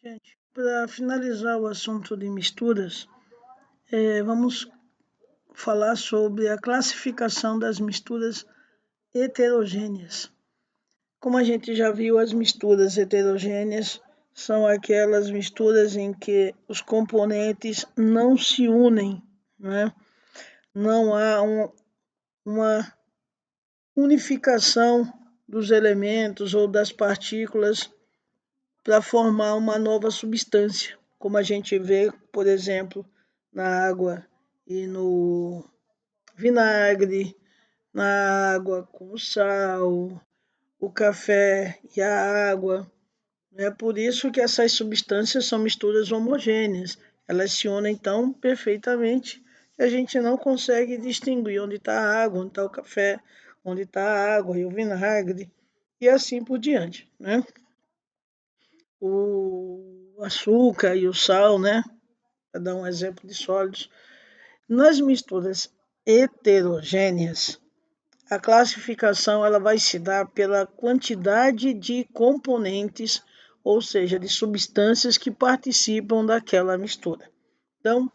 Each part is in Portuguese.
Gente, para finalizar o assunto de misturas, vamos falar sobre a classificação das misturas heterogêneas. Como a gente já viu, as misturas heterogêneas são aquelas misturas em que os componentes não se unem, né? Não há uma unificação dos elementos ou das partículas para formar uma nova substância, como a gente vê, por exemplo, na água e no vinagre, na água com o sal, o café e a água. É por isso que essas substâncias são misturas homogêneas. Elas se unem tão perfeitamente que a gente não consegue distinguir onde está a água, onde está o café, onde está a água e o vinagre, e assim por diante, né? O açúcar e o sal, né? Para dar um exemplo de sólidos. Nas misturas heterogêneas, a classificação ela vai se dar pela quantidade de componentes, ou seja, de substâncias que participam daquela mistura. Então,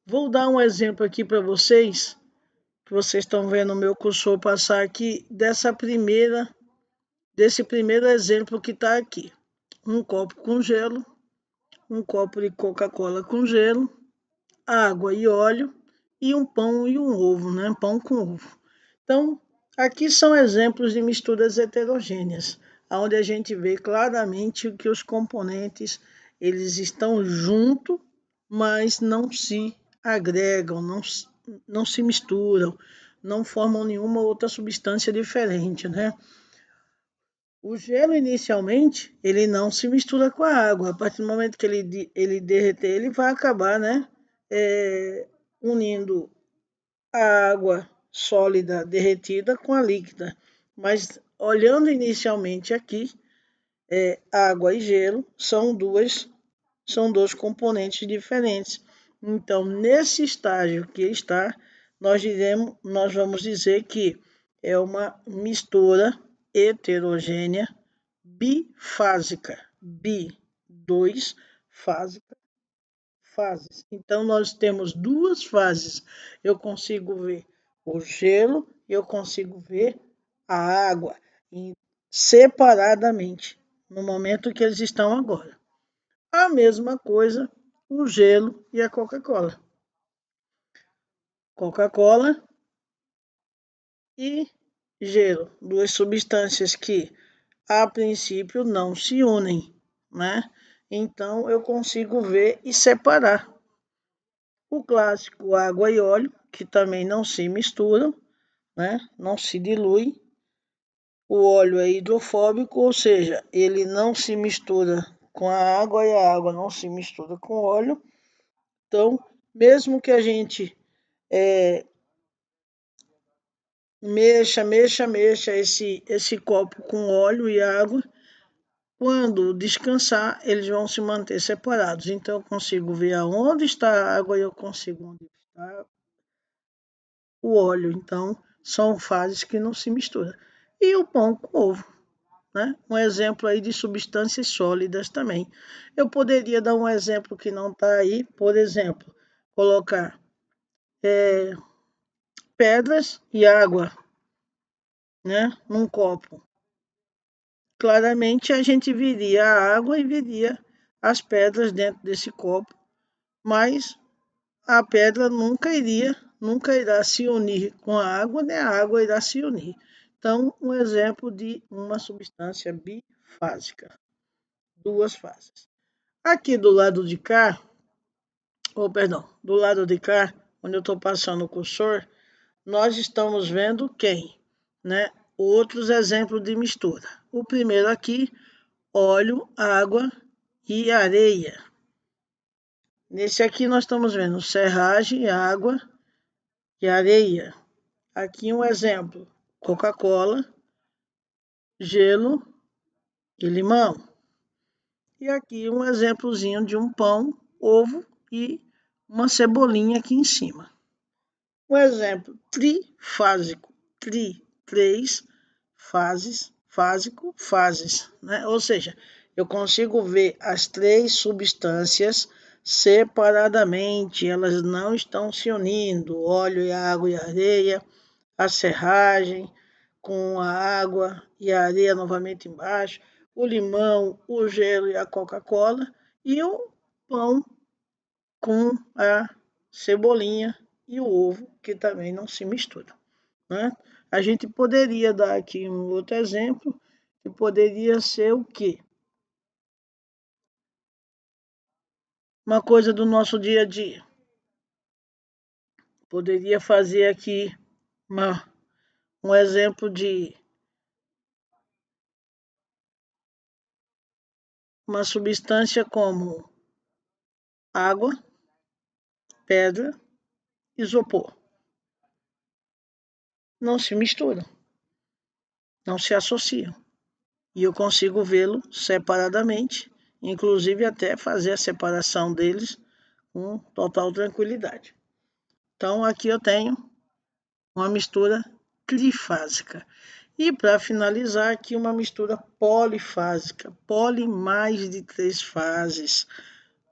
vou dar um exemplo aqui para vocês, que vocês estão vendo o meu cursor passar aqui, desse primeiro exemplo que está aqui. Um copo com gelo, um copo de Coca-Cola com gelo, água e óleo e um pão e um ovo, né? Pão com ovo. Então, aqui são exemplos de misturas heterogêneas, onde a gente vê claramente que os componentes eles estão juntos, mas não se agregam, não se misturam, não formam nenhuma outra substância diferente, né? O gelo, inicialmente, ele não se mistura com a água. A partir do momento que ele derreter, ele vai acabar, né, unindo a água sólida derretida com a líquida. Mas, olhando inicialmente aqui, água e gelo são dois componentes diferentes. Então, nesse estágio que está, nós vamos dizer que é uma mistura heterogênea bifásica. Dois, fásica, fases. Então, nós temos duas fases. Eu consigo ver o gelo e eu consigo ver a água separadamente, no momento que eles estão agora. A mesma coisa o gelo e a Coca-Cola. Coca-Cola e gelo, duas substâncias que a princípio não se unem, né? Então eu consigo ver e separar. O clássico água e óleo, que também não se misturam, né? Não se dilui. O óleo é hidrofóbico, ou seja, ele não se mistura com a água e a água não se mistura com o óleo. Então, mesmo que a gente mexa esse copo com óleo e água, quando descansar, eles vão se manter separados. Então, eu consigo ver aonde está a água e eu consigo onde está o óleo. Então, são fases que não se misturam. E o pão com ovo, né? Um exemplo aí de substâncias sólidas também. Eu poderia dar um exemplo que não está aí, por exemplo, colocar pedras e água, né, num copo. Claramente a gente viria a água e viria as pedras dentro desse copo, mas a pedra nunca irá se unir com a água, nem a água irá se unir. Então, um exemplo de uma substância bifásica, duas fases. Aqui do lado de cá, do lado de cá, onde eu estou passando o cursor, nós estamos vendo quem, né? Outros exemplos de mistura. O primeiro aqui, óleo, água e areia. Nesse aqui nós estamos vendo serragem, água e areia. Aqui um exemplo, Coca-Cola, gelo e limão. E aqui um exemplozinho de um pão, ovo e uma cebolinha aqui em cima. Um exemplo trifásico, três fases, fásico, fases, né? Ou seja, Eu consigo ver as três substâncias separadamente, elas não estão se unindo, o óleo e a água e a areia, a serragem com a água e a areia novamente embaixo, o limão, o gelo e a Coca-Cola e o pão com a cebolinha e o ovo, que também não se misturam, né? A gente poderia dar aqui um outro exemplo, que poderia ser o quê? Uma coisa do nosso dia a dia. Poderia fazer aqui um exemplo de uma substância como água, pedra, isopor. Não se misturam, não se associam. E eu consigo vê-lo separadamente, inclusive até fazer a separação deles com total tranquilidade. Então aqui eu tenho uma mistura trifásica. E para finalizar aqui uma mistura polifásica, poli mais de 3 fases,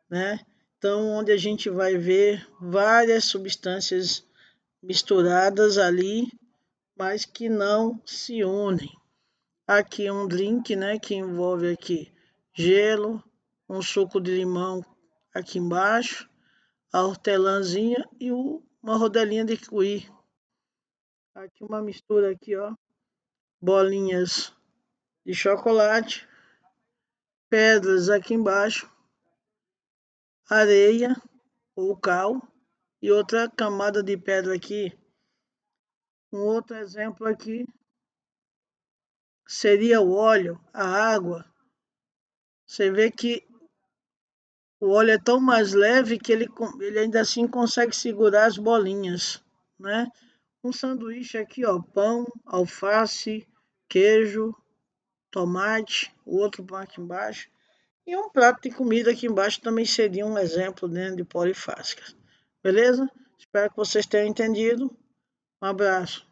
né? Então onde a gente vai ver várias substâncias misturadas ali, mas que não se unem. Aqui um drink, né, que envolve aqui gelo, um suco de limão aqui embaixo, a hortelãzinha e uma rodelinha de kiwi. Aqui uma mistura aqui, ó, bolinhas de chocolate, pedras aqui embaixo, areia ou cal e outra camada de pedra aqui. Um outro exemplo aqui seria o óleo, a água. Você vê que o óleo é tão mais leve que ele ainda assim consegue segurar as bolinhas, né? Um sanduíche aqui, ó, pão, alface, queijo, tomate, o outro pão aqui embaixo. E um prato de comida aqui embaixo também seria um exemplo, né, de polifásicas. Beleza? Espero que vocês tenham entendido. Um abraço.